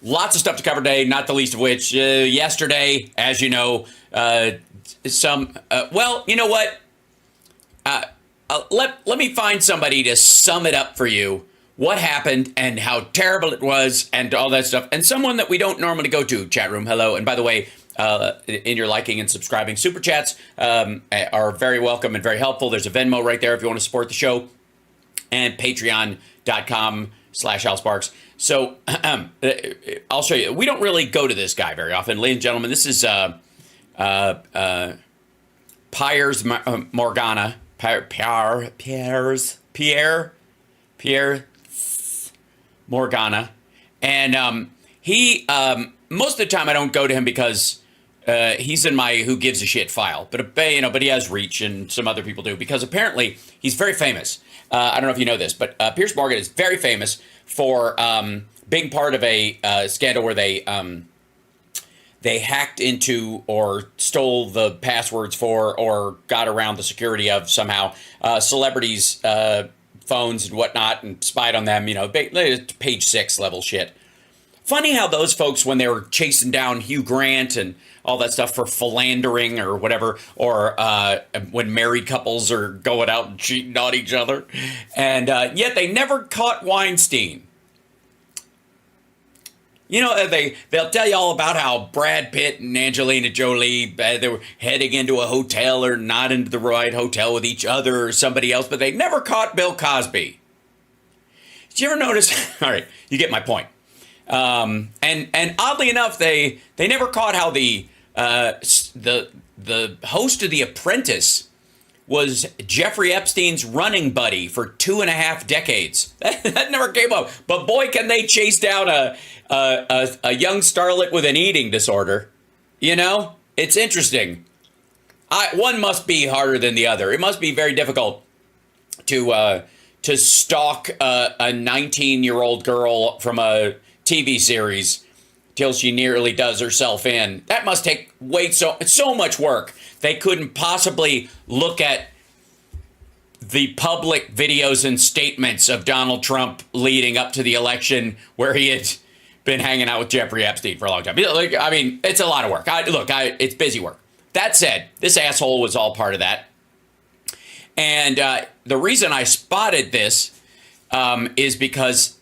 Lots of stuff to cover today, not the least of which yesterday, as you know, well, you know what? Let me find somebody to sum it up for you. What happened and how terrible it was and all that stuff. And someone that we don't normally go to, chat room, hello. And by the way, in your liking and subscribing, super chats are very welcome and very helpful. There's a Venmo right there if you want to support the show. And patreon.com/AlSparks. So I'll show you. We don't really go to this guy very often. Ladies and gentlemen, this is Piers Morgana. Pierre Morgana. And he, most of the time I don't go to him because he's in my who gives a shit file. But he has reach, and some other people do, because apparently he's very famous. I don't know if you know this, but Piers Morgan is very famous for being part of a scandal where they hacked into or stole the passwords for or got around the security of somehow celebrities' phones and whatnot and spied on them, page 6 level shit. Funny how those folks, when they were chasing down Hugh Grant and all that stuff for philandering or whatever, or when married couples are going out and cheating on each other, and yet they never caught Weinstein. They'll tell you all about how Brad Pitt and Angelina Jolie, they were heading into a hotel or not into the right hotel with each other or somebody else, but they never caught Bill Cosby. Did you ever notice? All right, you get my point. And oddly enough, they never caught how the host of The Apprentice was Jeffrey Epstein's running buddy for 2.5 decades. That never came up. But boy, can they chase down a young starlet with an eating disorder. It's interesting. One must be harder than the other. It must be very difficult to stalk a 19-year-old girl from a TV series till she nearly does herself in. That must take so much work. They couldn't possibly look at the public videos and statements of Donald Trump leading up to the election where he had been hanging out with Jeffrey Epstein for a long time. It's a lot of work. It's busy work. That said, this asshole was all part of that. And the reason I spotted this is because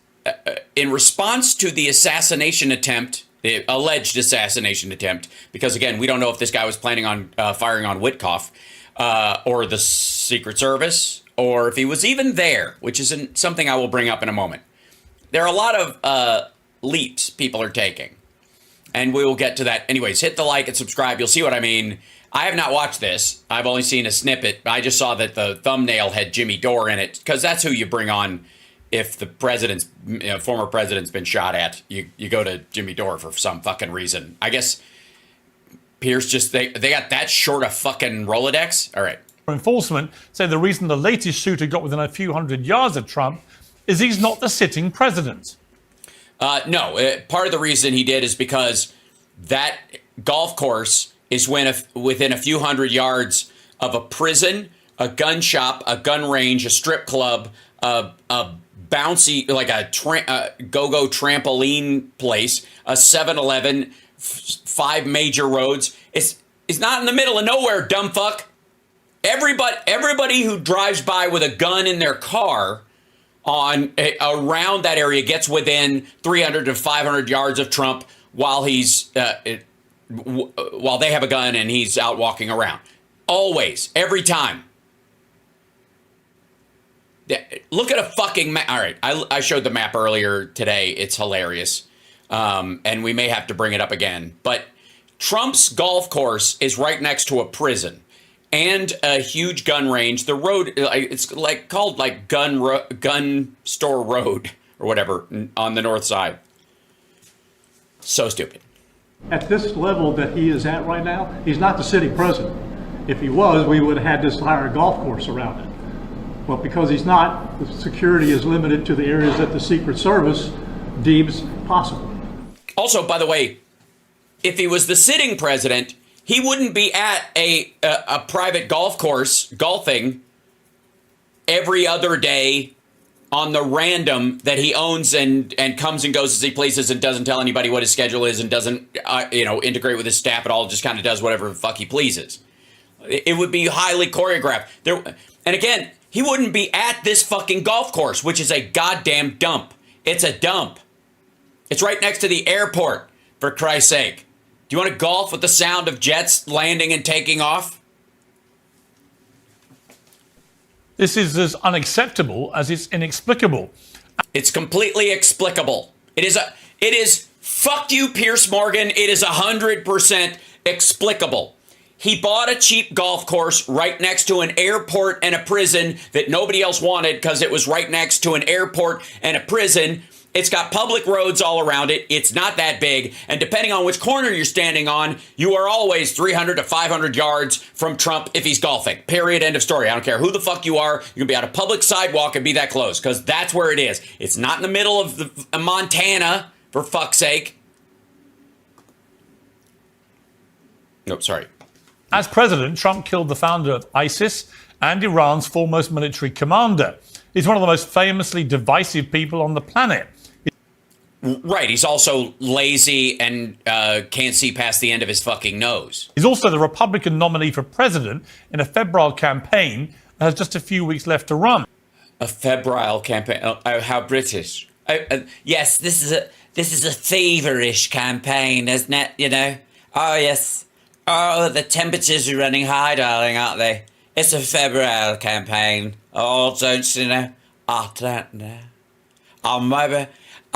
in response to the assassination attempt, the alleged assassination attempt, because again, we don't know if this guy was planning on firing on Witkoff or the Secret Service, or if he was even there, which is something I will bring up in a moment. There are a lot of leaps people are taking, and we will get to that. Anyways, hit the like and subscribe. You'll see what I mean. I have not watched this. I've only seen a snippet. I just saw that the thumbnail had Jimmy Dore in it, because that's who you bring on if the former president's been shot at. You go to Jimmy Dore for some fucking reason. I guess Pierce they got that short a fucking Rolodex. All right. Enforcement say the reason the latest shooter got within a few hundred yards of Trump is he's not the sitting president. No, part of the reason he did is because that golf course is within a few hundred yards of a prison, a gun shop, a gun range, a strip club, a bouncy, like a go-go trampoline place, a 7-Eleven, 5 major roads. It's not in the middle of nowhere, dumb fuck. Everybody who drives by with a gun in their car around that area gets within 300 to 500 yards of Trump while while they have a gun and he's out walking around. Always, every time. Look at a fucking map. All right, I showed the map earlier today. It's hilarious. And we may have to bring it up again. But Trump's golf course is right next to a prison and a huge gun range. The road, it's called Gun Store Road or whatever on the north side. So stupid. At this level that he is at right now, he's not the sitting president. If he was, we would have had this entire golf course around it. Well, because he's not, the security is limited to the areas that the Secret Service deems possible. Also, by the way, if he was the sitting president, he wouldn't be at a private golf course golfing every other day on the random that he owns and comes and goes as he pleases and doesn't tell anybody what his schedule is and doesn't, integrate with his staff at all, just kind of does whatever the fuck he pleases. It would be highly choreographed. And again, he wouldn't be at this fucking golf course, which is a goddamn dump. It's a dump. It's right next to the airport, for Christ's sake. Do you want to golf with the sound of jets landing and taking off? This is as unacceptable as it's inexplicable. It's completely explicable. It is fuck you, Piers Morgan. It is 100% explicable. He bought a cheap golf course right next to an airport and a prison that nobody else wanted because it was right next to an airport and a prison. It's got public roads all around it. It's not that big. And depending on which corner you're standing on, you are always 300 to 500 yards from Trump if he's golfing. Period. End of story. I don't care who the fuck you are. You can be on a public sidewalk and be that close because that's where it is. It's not in the middle of Montana, for fuck's sake. Nope, sorry. As president, Trump killed the founder of ISIS and Iran's foremost military commander. He's one of the most famously divisive people on the planet. Right, he's also lazy and can't see past the end of his fucking nose. He's also the Republican nominee for president in a febrile campaign that has just a few weeks left to run. A febrile campaign? Oh, how British. Yes, this is a feverish campaign, isn't it? You know? Oh, yes. Oh, the temperatures are running high, darling, aren't they? It's a febrile campaign. Oh, don't you know? I don't know. Maybe...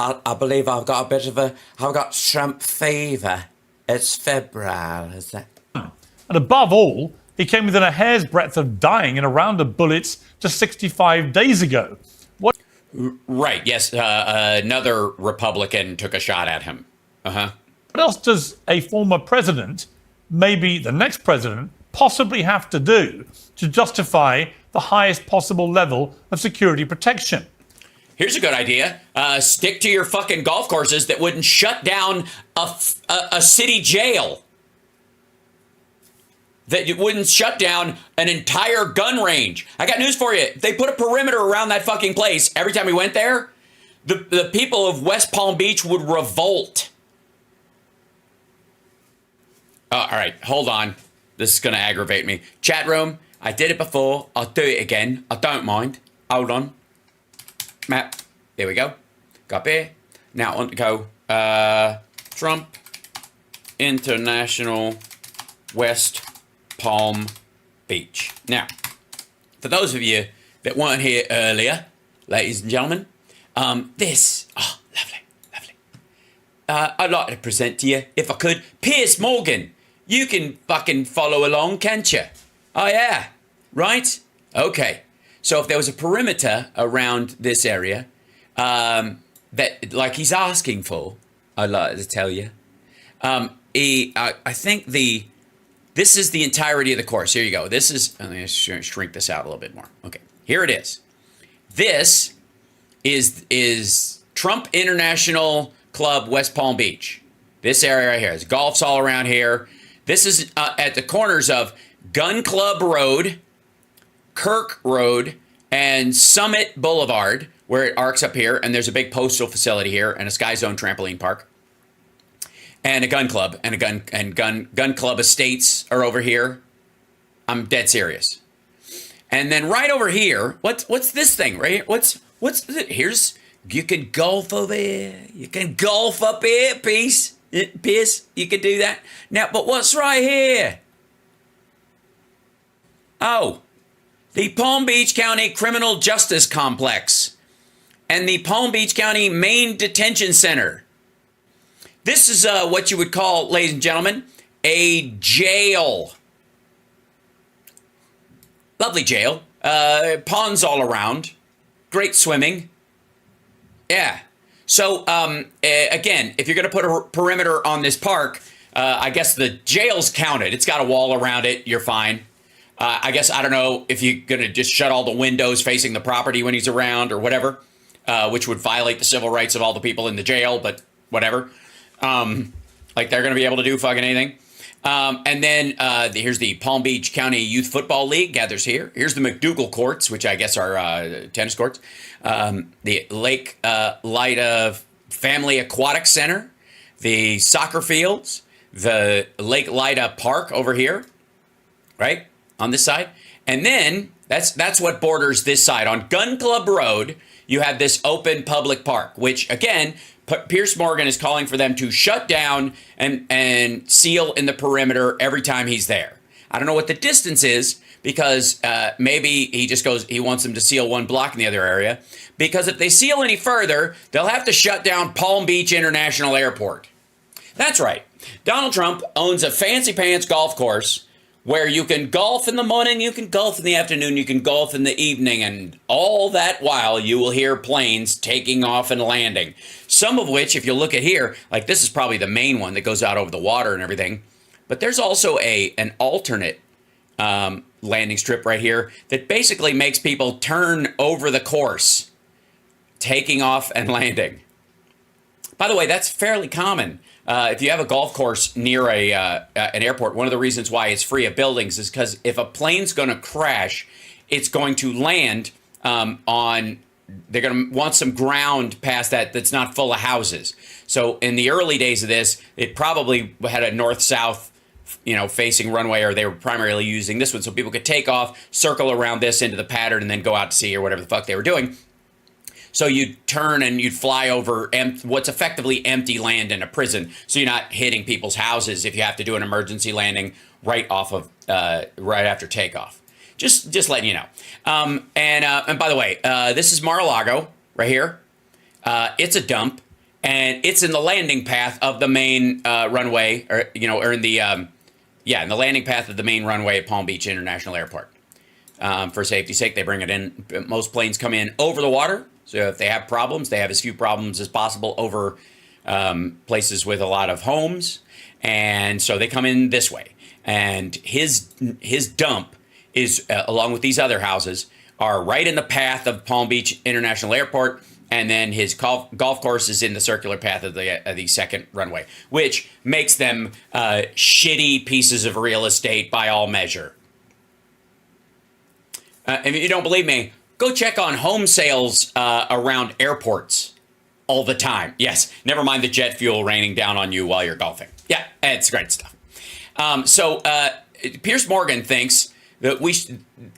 I believe I've got I've got Trump fever. It's febrile, is it? And above all, he came within a hair's breadth of dying in a round of bullets just 65 days ago. What? Right, yes, another Republican took a shot at him. Uh-huh. What else does a former president, maybe the next president, possibly have to do to justify the highest possible level of security protection? Here's a good idea. Stick to your fucking golf courses that wouldn't shut down a city jail. That wouldn't shut down an entire gun range. I got news for you. If they put a perimeter around that fucking place, every time we went there, the people of West Palm Beach would revolt. All right, hold on. This is going to aggravate me. Chat room, I did it before. I'll do it again. I don't mind. Hold on. Map. There we go. Got there. Now on to go. Trump International West Palm Beach. Now, for those of you that weren't here earlier, ladies and gentlemen, lovely. I'd like to present to you, if I could, Piers Morgan. You can fucking follow along, can't you? Oh yeah, right? Okay. So if there was a perimeter around this area that, like he's asking for, I'd like to tell you, I think this is the entirety of the course. Here you go. This is, I'm going to shrink this out a little bit more. Okay, here it is. This is Trump International Club, West Palm Beach. This area right here. There's golf's all around here. This is at the corners of Gun Club Road, Kirk Road, and Summit Boulevard, where it arcs up here, and there's a big postal facility here, and a Sky Zone trampoline park, and a gun club, and gun club estates are over here. I'm dead serious. And then right over here, what's this thing right here? What's here's, you can golf over here, you can golf up here, Piers, you can do that. Now, but what's right here? Oh, the Palm Beach County Criminal Justice Complex and the Palm Beach County Main Detention Center. This is what you would call, ladies and gentlemen, a jail. Lovely jail. Ponds all around. Great swimming. Yeah. So, again, if you're going to put a perimeter on this park, I guess the jail's counted. It's got a wall around it. You're fine. I guess, I don't know if you're going to just shut all the windows facing the property when he's around or whatever, which would violate the civil rights of all the people in the jail, but whatever. Like they're going to be able to do fucking anything. And then here's the Palm Beach County Youth Football League gathers here. Here's the McDougal Courts, which I guess are tennis courts. The Lake Lida Family Aquatic Center, the soccer fields, the Lake Lida Park over here, right on this side. And then that's what borders this side. On Gun Club Road, you have this open public park, which again, Piers Morgan is calling for them to shut down and seal in the perimeter every time he's there. I don't know what the distance is, because maybe he wants them to seal one block in the other area. Because if they seal any further, they'll have to shut down Palm Beach International Airport. That's right. Donald Trump owns a fancy pants golf course where you can golf in the morning, you can golf in the afternoon, you can golf in the evening, and all that while you will hear planes taking off and landing. Some of which, if you look at here, like this is probably the main one that goes out over the water and everything. But there's also an alternate landing strip right here that basically makes people turn over the course, taking off and landing. By the way, that's fairly common. If you have a golf course near an airport, one of the reasons why it's free of buildings is because if a plane's going to crash, it's going to land they're going to want some ground past that's not full of houses. So in the early days of this, it probably had a north-south, facing runway, or they were primarily using this one so people could take off, circle around this into the pattern, and then go out to sea or whatever the fuck they were doing. So you'd turn and you'd fly over what's effectively empty land in a prison. So you're not hitting people's houses if you have to do an emergency landing right after takeoff. Just letting you know. And by the way, this is Mar-a-Lago right here. It's a dump, and it's in the landing path of the main runway, in the landing path of the main runway at Palm Beach International Airport. For safety's sake, they bring it in. Most planes come in over the water. So if they have problems, they have as few problems as possible over places with a lot of homes. And so they come in this way. And his dump is, along with these other houses, are right in the path of Palm Beach International Airport. And then his golf course is in the circular path of the second runway, which makes them shitty pieces of real estate by all measure. If you don't believe me, go check on home sales around airports all the time. Yes, never mind the jet fuel raining down on you while you're golfing. Yeah, it's great stuff. So Piers Morgan thinks that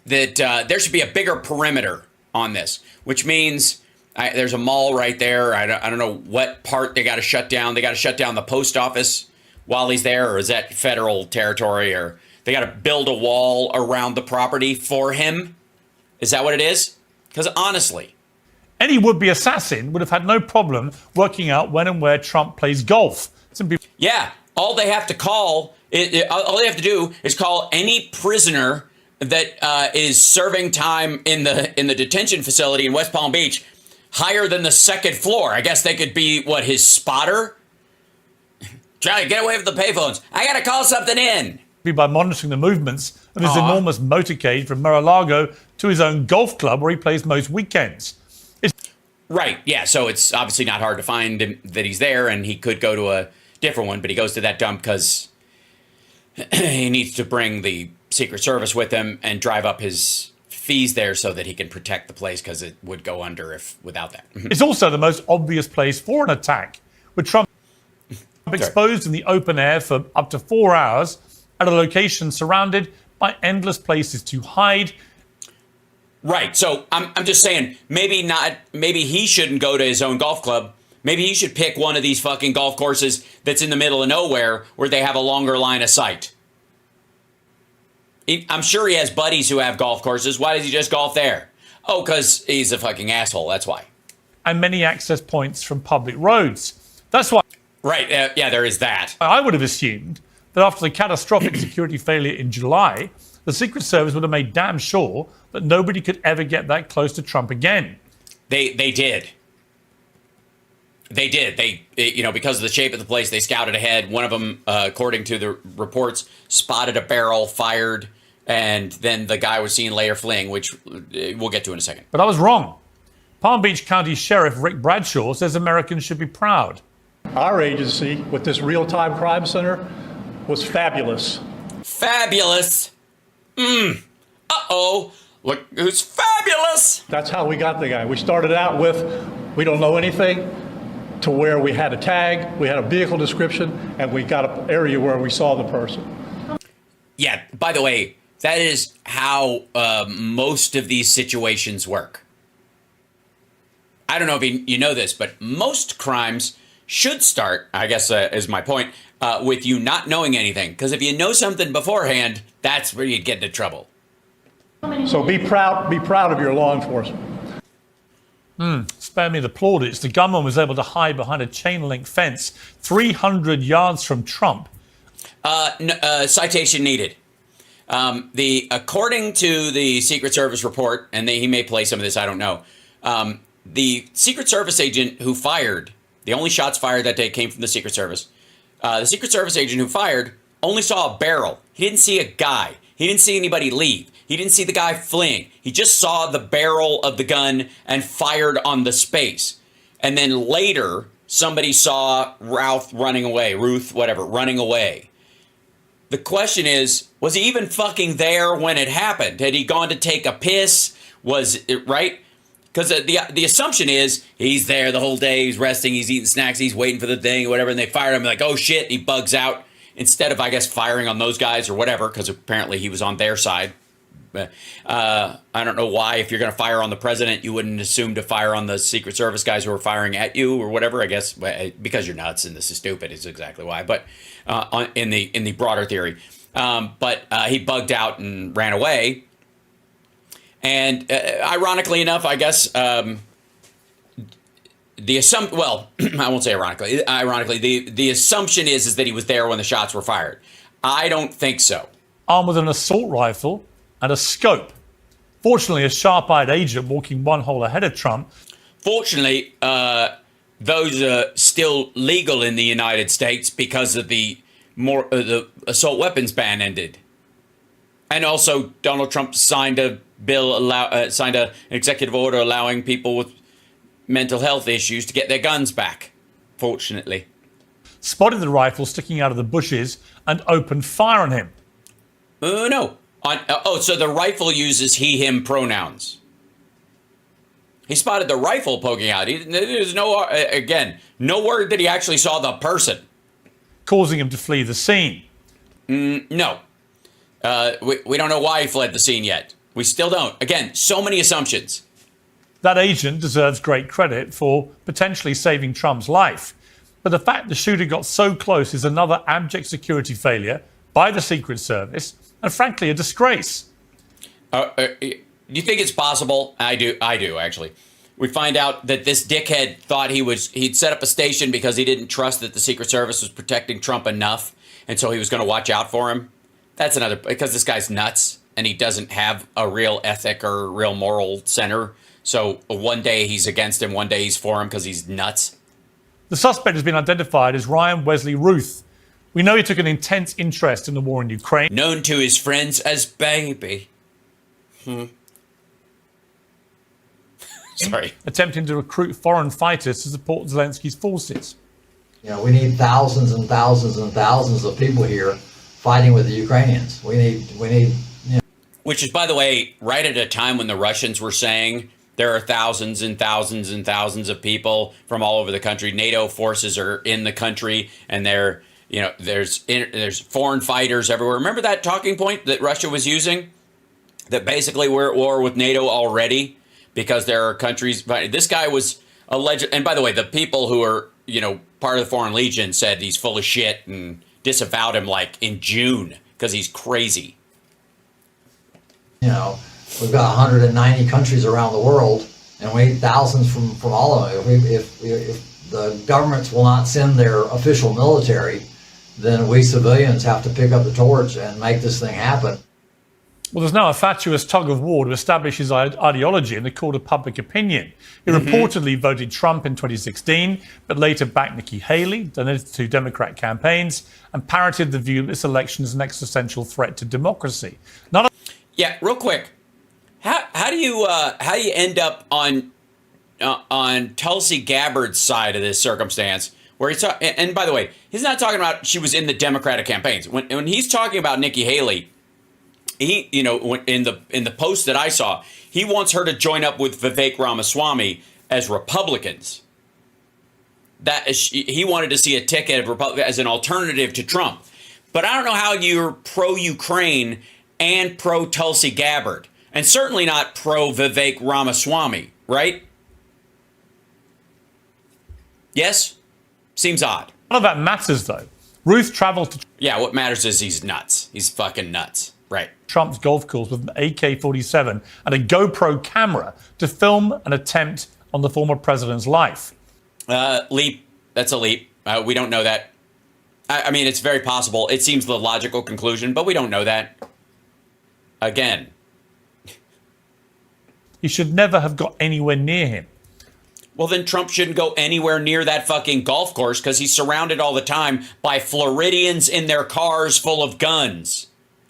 there should be a bigger perimeter on this, which means there's a mall right there. I don't know what part they got to shut down. They got to shut down the post office while he's there, or is that federal territory? Or they got to build a wall around the property for him. Is that what it is? Because honestly, any would-be assassin would have had no problem working out when and where Trump plays golf. Yeah, all they have to all they have to do is call any prisoner that is serving time in the detention facility in West Palm Beach higher than the second floor. I guess they could be, his spotter? Try to get away with the payphones. I got to call something in. By monitoring the movements of his enormous motorcade from Mar-a-Lago to his own golf club where he plays most weekends. Right, yeah, so it's obviously not hard to find him, that he's there, and he could go to a different one, but he goes to that dump because he needs to bring the Secret Service with him and drive up his fees there so that he can protect the place, because it would go under without that. It's also the most obvious place for an attack, with Trump exposed in the open air for up to 4 hours at a location surrounded by endless places to hide. Right. So I'm just saying, maybe he shouldn't go to his own golf club. Maybe he should pick one of these fucking golf courses that's in the middle of nowhere where they have a longer line of sight. I'm sure he has buddies who have golf courses. Why does he just golf there? Oh, because he's a fucking asshole. That's why. And many access points from public roads. That's why. Right. Yeah, there is that. I would have assumed that after the catastrophic security failure in July, the Secret Service would have made damn sure that nobody could ever get that close to Trump again. They did. They did. Because of the shape of the place, they scouted ahead. One of them, according to the reports, spotted a barrel, fired, and then the guy was seen later fleeing, which we'll get to in a second. But I was wrong. Palm Beach County Sheriff Rick Bradshaw says Americans should be proud. Our agency, with this real-time crime center, was fabulous. Fabulous. Uh-oh. Look who's fabulous. That's how we got the guy. We started out with, we don't know anything, to where we had a tag, we had a vehicle description, and we got an area where we saw the person. Yeah, by the way, that is how most of these situations work. I don't know if you know this, but most crimes should start, I guess is my point, with you not knowing anything. Because if you know something beforehand, that's where you'd get into trouble. So be proud of your law enforcement. Spare me the plaudits. The gunman was able to hide behind a chain link fence 300 yards from Trump. Citation needed. According to the Secret Service report, and he may play some of this, I don't know. The Secret Service agent who fired, the only shots fired that day came from the Secret Service. The Secret Service agent who fired only saw a barrel. He didn't see a guy. He didn't see anybody leave. He didn't see the guy fleeing. He just saw the barrel of the gun and fired on the space. And then later, somebody saw Ruth running away. The question is, was he even fucking there when it happened? Had he gone to take a piss? Was it right? Because the assumption is he's there the whole day. He's resting. He's eating snacks. He's waiting for the thing or whatever. And they fire him like, oh shit, he bugs out. Instead of, I guess, firing on those guys or whatever, because apparently he was on their side. I don't know why, if you're going to fire on the president, you wouldn't assume to fire on the Secret Service guys who are firing at you or whatever. I guess because you're nuts and this is stupid is exactly why. But in the broader theory, but he bugged out and ran away. And ironically enough, I guess the assumption. Well, I won't say ironically. Ironically, the assumption is that he was there when the shots were fired. I don't think so. Armed with an assault rifle and a scope. Fortunately, a sharp-eyed agent walking one hole ahead of Trump. Fortunately, those are still legal in the United States because of the assault weapons ban ended, and also Donald Trump signed a bill signed an executive order allowing people with mental health issues to get their guns back. Fortunately, spotted the rifle sticking out of the bushes and opened fire on him. No. So the rifle uses he/him pronouns. He spotted the rifle poking out. There's no word that he actually saw the person, causing him to flee the scene. No, we don't know why he fled the scene yet. We still don't. Again, so many assumptions. That agent deserves great credit for potentially saving Trump's life. But the fact the shooter got so close is another abject security failure by the Secret Service, and frankly, a disgrace. Do you think it's possible? I do actually. We find out that this dickhead thought he'd set up a station because he didn't trust that the Secret Service was protecting Trump enough, and so he was going to watch out for him. That's another, because this guy's nuts, and he doesn't have a real ethic or real moral center. So one day he's against him, one day he's for him because he's nuts. The suspect has been identified as Ryan Wesley Ruth. We know he took an intense interest in the war in Ukraine. Known to his friends as Baby. Sorry. Attempting to recruit foreign fighters to support Zelensky's forces. You know, we need thousands and thousands and thousands of people here fighting with the Ukrainians. We need, you know. Which is, by the way, right at a time when the Russians were saying there are thousands and thousands and thousands of people from all over the country. NATO forces are in the country, and there's foreign fighters everywhere. Remember that talking point that Russia was using? That basically we're at war with NATO already because there are countries. This guy was alleged. And by the way, the people who are, part of the Foreign Legion said he's full of shit and disavowed him like in June because he's crazy. You know, we've got 190 countries around the world, and we need thousands from all of them. If the governments will not send their official military, then we civilians have to pick up the torch and make this thing happen. Well, there's now a fatuous tug of war to establish his ideology in the court of public opinion. He reportedly voted Trump in 2016, but later backed Nikki Haley, donated to Democrat campaigns, and parroted the view that this election is an existential threat to democracy. Yeah, real quick. How do you end up on Tulsi Gabbard's side of this circumstance where he's and by the way, he's not talking about she was in the Democratic campaigns. When he's talking about Nikki Haley, he, you know, in the post that I saw, he wants her to join up with Vivek Ramaswamy as Republicans. That is, he wanted to see a ticket of as an alternative to Trump. But I don't know how you're pro-Ukraine and pro-Tulsi Gabbard, and certainly not pro-Vivek Ramaswamy, right? Yes? Seems odd. None of that matters, though. Ruth traveled to Yeah, what matters is he's nuts. He's fucking nuts. Right. Trump's golf course with an AK-47 and a GoPro camera to film an attempt on the former president's life. Leap. That's a leap. We don't know that. I mean, it's very possible. It seems the logical conclusion, but we don't know that. Again. He should never have got anywhere near him. Well, then Trump shouldn't go anywhere near that fucking golf course because he's surrounded all the time by Floridians in their cars full of guns.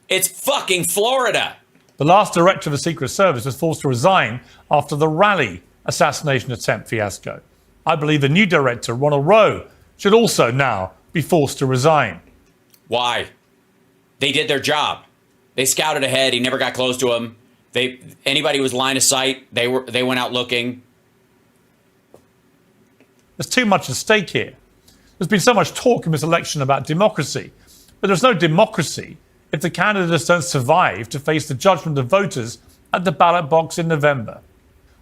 It's fucking Florida. The last director of the Secret Service was forced to resign after the rally assassination attempt fiasco. I believe the new director, Ronald Rowe, should also now be forced to resign. Why? They did their job. They scouted ahead. He never got close to him. Anybody who was line of sight, they went out looking. There's too much at stake here. There's been so much talk in this election about democracy, but there's no democracy if the candidates don't survive to face the judgment of voters at the ballot box in November.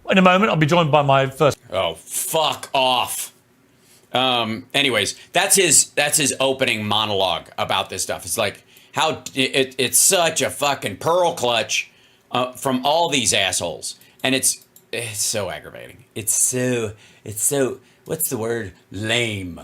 In a moment, I'll be joined by my first... Oh, fuck off. Anyways, that's his opening monologue about this stuff. It's like how it's such a fucking pearl clutch from all these assholes. And it's so aggravating. It's so, what's the word? Lame.